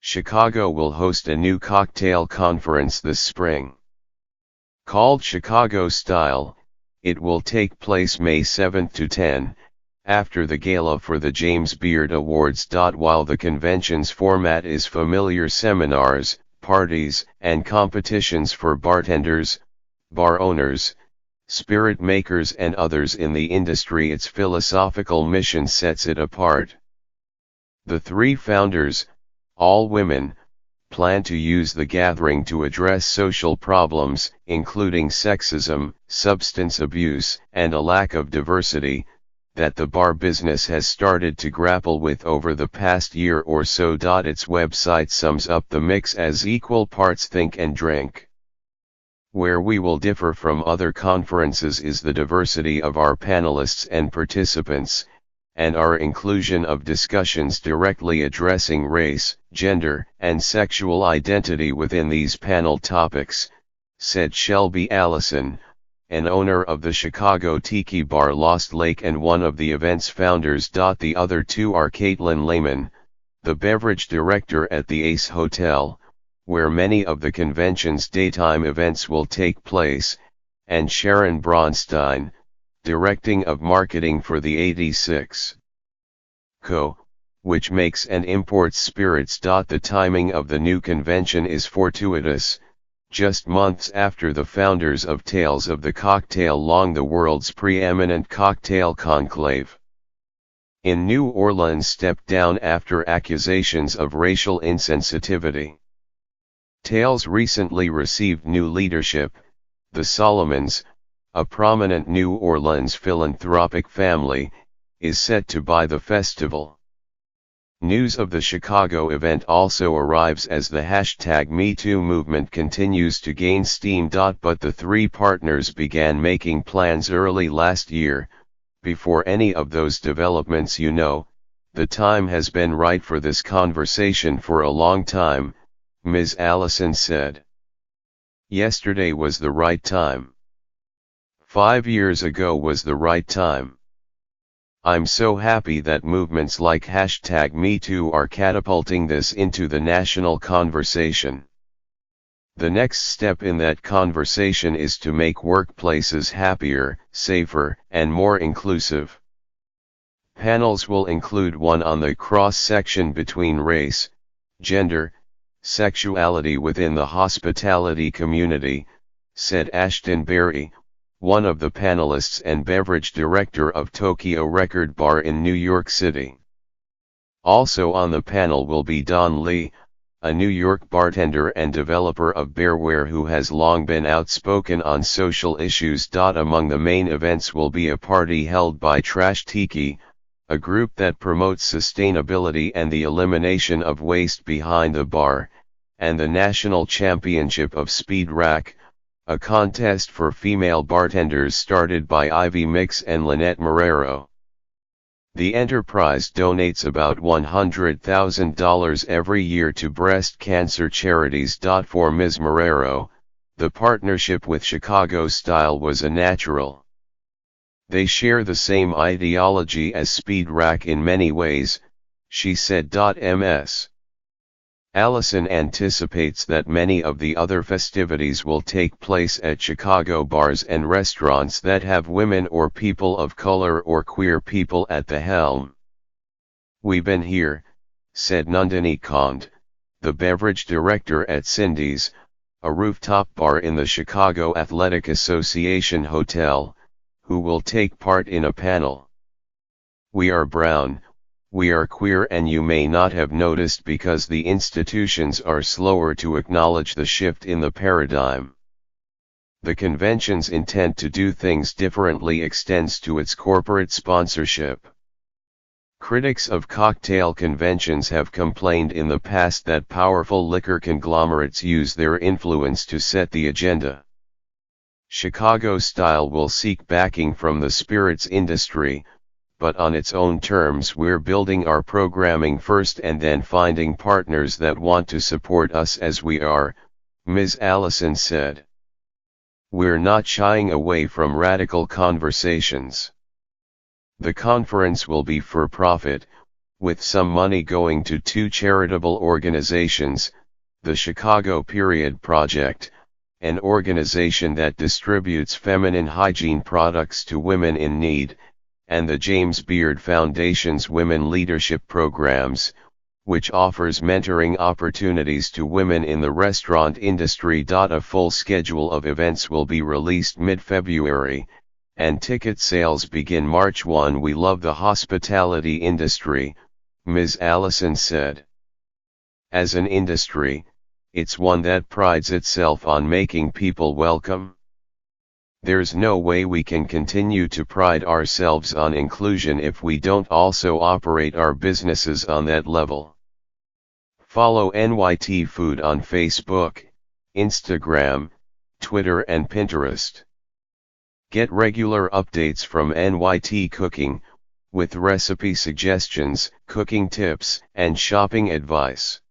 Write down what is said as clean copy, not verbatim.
Chicago will host a new cocktail conference this spring. Called Chicago Style, it will take place May 7 to 10, after the gala for the James Beard Awards. While the convention's format is familiar seminars, parties, and competitions for bartenders, bar owners, spirit makers and others in the industry, its philosophical mission sets it apart. The three founders, all women, plan to use the gathering to address social problems, including sexism, substance abuse, and a lack of diversity, that the bar business has started to grapple with over the past year or so. Its website sums up the mix as equal parts think and drink. Where we will differ from other conferences is the diversity of our panelists and participants, and our inclusion of discussions directly addressing race, gender, and sexual identity within these panel topics, said Shelby Allison, an owner of the Chicago Tiki Bar Lost Lake and one of the event's founders. The other two are Caitlin Lehman, the beverage director at the Ace Hotel, where many of the convention's daytime events will take place, and Sharon Braunstein, directing of marketing for the 86 Co., which makes and imports spirits. The timing of the new convention is fortuitous, just months after the founders of Tales of the Cocktail launched the world's preeminent cocktail conclave in New Orleans stepped down after accusations of racial insensitivity. Tales recently received new leadership. The Solomons, a prominent New Orleans philanthropic family, is set to buy the festival. News of the Chicago event also arrives as the #MeToo movement continues to gain steam. But the three partners began making plans early last year. Before any of those developments, the time has been right for this conversation for a long time, Ms. Allison said. Yesterday was the right time. 5 years ago was the right time. I'm so happy that movements like #MeToo are catapulting this into the national conversation. The next step in that conversation is to make workplaces happier, safer, and more inclusive. Panels will include one on the cross-section between race, gender, sexuality within the hospitality community, said Ashton Berry, one of the panelists and beverage director of Tokyo Record Bar in New York City. Also on the panel will be Don Lee, a New York bartender and developer of beerware who has long been outspoken on social issues. Among the main events will be a party held by Trash Tiki, a group that promotes sustainability and the elimination of waste behind the bar, and the National Championship of Speed Rack, a contest for female bartenders started by Ivy Mix and Lynette Marrero. The enterprise donates about $100,000 every year to breast cancer charities. For Ms. Marrero, the partnership with Chicago Style was a natural. They share the same ideology as Speed Rack in many ways, she said. Ms. Allison anticipates that many of the other festivities will take place at Chicago bars and restaurants that have women or people of color or queer people at the helm. We've been here, said Nandini Kond, the beverage director at Cindy's, a rooftop bar in the Chicago Athletic Association Hotel, who will take part in a panel. We are brown, we are queer, and you may not have noticed because the institutions are slower to acknowledge the shift in the paradigm. The convention's intent to do things differently extends to its corporate sponsorship. Critics of cocktail conventions have complained in the past that powerful liquor conglomerates use their influence to set the agenda. Chicago Style will seek backing from the spirits industry, but on its own terms. We're building our programming first and then finding partners that want to support us as we are, Ms. Allison said. We're not shying away from radical conversations. The conference will be for profit, with some money going to two charitable organizations, the Chicago Period Project, an organization that distributes feminine hygiene products to women in need, and the James Beard Foundation's Women Leadership Programs, which offers mentoring opportunities to women in the restaurant industry. A full schedule of events will be released mid-February, and ticket sales begin March 1. We love the hospitality industry, Ms. Allison said. As an industry, it's one that prides itself on making people welcome. There's no way we can continue to pride ourselves on inclusion if we don't also operate our businesses on that level. Follow NYT Food on Facebook, Instagram, Twitter and Pinterest. Get regular updates from NYT Cooking, with recipe suggestions, cooking tips, and shopping advice.